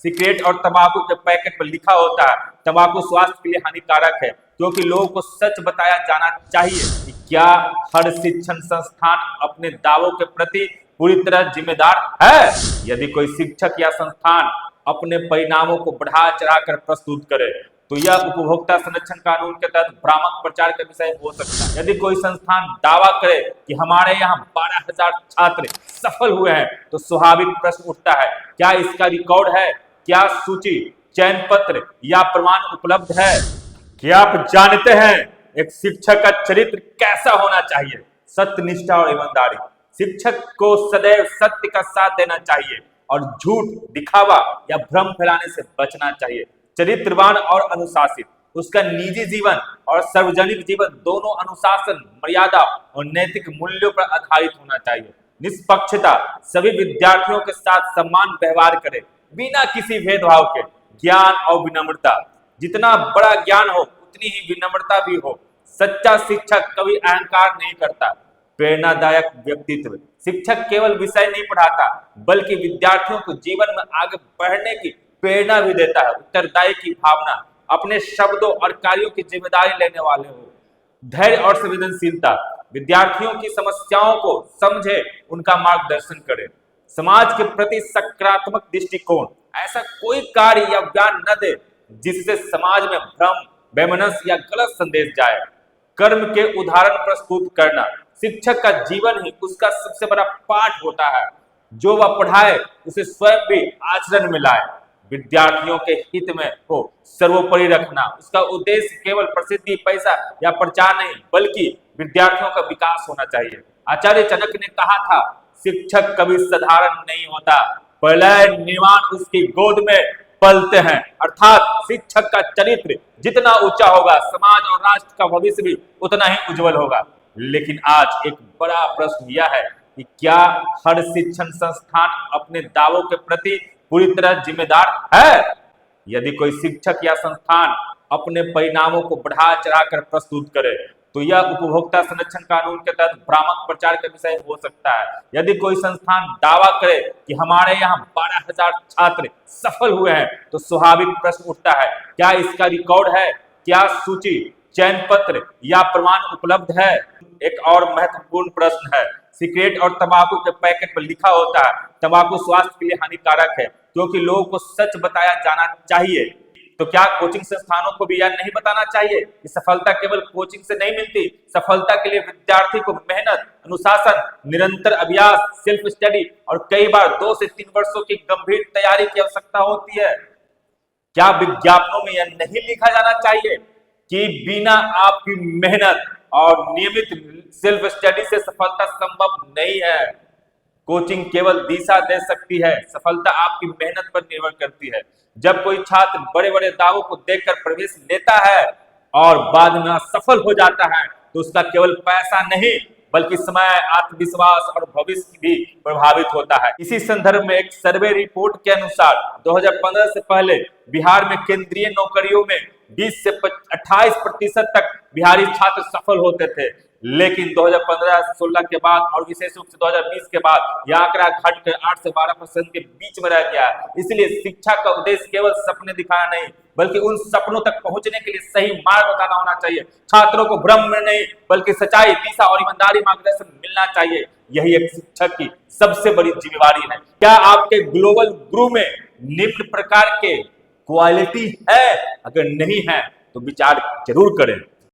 Cigarette और तंबाकू के पैकेट पर लिखा होता है तंबाकू स्वास्थ्य के लिए हानिकारक है, क्योंकि लोगों को सच बताया जाना चाहिए कि क्या हर शिक्षण संस्थान अपने दावों के प्रति पूरी तरह जिम्मेदार है। यदि कोई शिक्षक या संस्थान अपने परिणामों को बढ़ा चढ़ाकर प्रस्तुत करे तो यह उपभोक्ता संरक्षण कानून के तहत भ्रामक प्रचार का विषय हो सकता है। यदि कोई संस्थान दावा करे कि हमारे यहाँ 12,000 छात्र सफल हुए हैं तो स्वाभाविक प्रश्न उठता है, क्या इसका रिकॉर्ड है, क्या सूची, चयन पत्र या प्रमाण उपलब्ध है। क्या आप जानते हैं एक शिक्षक का चरित्र कैसा होना चाहिए? सत्य, निष्ठा और ईमानदारी। शिक्षक को सदैव सत्य का साथ देना चाहिए और झूठ, दिखावा या भ्रम फैलाने से बचना चाहिए। चरित्रवान और अनुशासित। उसका निजी जीवन और सार्वजनिक जीवन दोनों अनुशासन, मर्यादा और नैतिक मूल्यों पर आधारित होना चाहिए। निष्पक्षता। सभी विद्यार्थियों के साथ सम्मान व्यवहार करे बिना किसी भेदभाव के। ज्ञान और विनम्रता। जितना बड़ा ज्ञान हो उतनी ही विनम्रता भी हो। सच्चा शिक्षक कभी अहंकार नहीं करता। प्रेरणादायक व्यक्तित्व। शिक्षक केवल विषय नहीं पढ़ाता बल्कि विद्यार्थियों को जीवन में आगे बढ़ने की प्रेरणा भी देता है। उत्तरदायी की भावना। अपने शब्दों और कार्यों की जिम्मेदारी लेने वाले हो। धैर्य और संवेदनशीलता। विद्यार्थियों की समस्याओं को समझे, उनका मार्गदर्शन करे। समाज के प्रति सकारात्मक दृष्टिकोण। ऐसा कोई कार्य या ज्ञान न दे जिससे समाज में भ्रम, वैमनस्य या गलत संदेश जाए। कर्म के उदाहरण प्रस्तुत करना। शिक्षक का जीवन ही उसका सबसे बड़ा पाठ होता है। जो वह पढ़ाए उसे स्वयं भी आचरण में लाए। विद्यार्थियों के हित में हो सर्वोपरि रखना। उसका उद्देश्य केवल प्रसिद्धि, पैसा या प्रचार नहीं बल्कि विद्यार्थियों का विकास होना चाहिए। आचार्य चाणक्य ने कहा था, शिक्षक कभी साधारण नहीं होता, प्रलय निर्माण उसकी गोद में पलते हैं। अर्थात शिक्षक का चरित्र जितना ऊंचा होगा समाज और राष्ट्र का भविष्य भी उतना ही उज्जवल होगा। लेकिन आज एक बड़ा प्रश्न यह है कि क्या हर शिक्षण संस्थान अपने दावों के प्रति पूरी तरह जिम्मेदार है। यदि कोई शिक्षक या संस्थान अपने परिणामों को बढ़ा चढ़ाकर प्रस्तुत करे तो यह उपभोक्ता संरक्षण कानून के तहत भ्रामक प्रचार का विषय हो सकता है। यदि कोई संस्थान दावा करे कि हमारे यहाँ 12,000 छात्र सफल हुए हैं तो स्वाभाविक प्रश्न उठता है, क्या इसका रिकॉर्ड है, क्या सूची, चयन पत्र या प्रमाण उपलब्ध है। एक और महत्वपूर्ण प्रश्न है, सिगरेट और तंबाकू के पैकेट पर लिखा होता है तंबाकू स्वास्थ्य के लिए हानिकारक है, क्योंकि लोगों को सच बताया जाना चाहिए। तो क्या कोचिंग संस्थानों को भी यह नहीं बताना चाहिए कि सफलता केवल कोचिंग से नहीं मिलती। सफलता के लिए विद्यार्थी को मेहनत, अनुशासन, निरंतर अभ्यास, सेल्फ स्टडी और कई बार 2 से 3 वर्षों की गंभीर तैयारी की आवश्यकता होती है। क्या विज्ञापनों में यह नहीं लिखा जाना चाहिए कि बिना आपकी मेहनत और नियमित सेल्फ स्टडी से सफलता संभव नहीं है। कोचिंग केवल दिशा दे सकती है, सफलता आपकी मेहनत पर निर्भर करती है। जब कोई छात्र बड़े बड़े दावों को देखकर प्रवेश लेता है और बाद में असफल हो जाता है तो उसका केवल पैसा नहीं बल्कि समय, आत्मविश्वास और भविष्य भी प्रभावित होता है। इसी संदर्भ में एक सर्वे रिपोर्ट के अनुसार 2015 से पहले बिहार में केंद्रीय नौकरियों में 20 से 28% तक बिहारी छात्र सफल होते थे, लेकिन 2015-16 के बाद और विशेष रूप से 2020 के बाद यह आंकड़ा घटकर 8 से 12% के बीच में रह गया। इसलिए शिक्षा का उद्देश्य केवल सपने दिखाना नहीं बल्कि उन सपनों तक पहुंचने के लिए सही मार्ग बताना होना चाहिए। छात्रों को भ्रम में नहीं बल्कि सच्चाई, दिशा और ईमानदारी मार्गदर्शन मिलना चाहिए। यही एक शिक्षक की सबसे बड़ी जिम्मेवारी है। क्या आपके ग्लोबल गुरु में निम्न प्रकार के क्वालिटी है? अगर नहीं है तो विचार जरूर करें।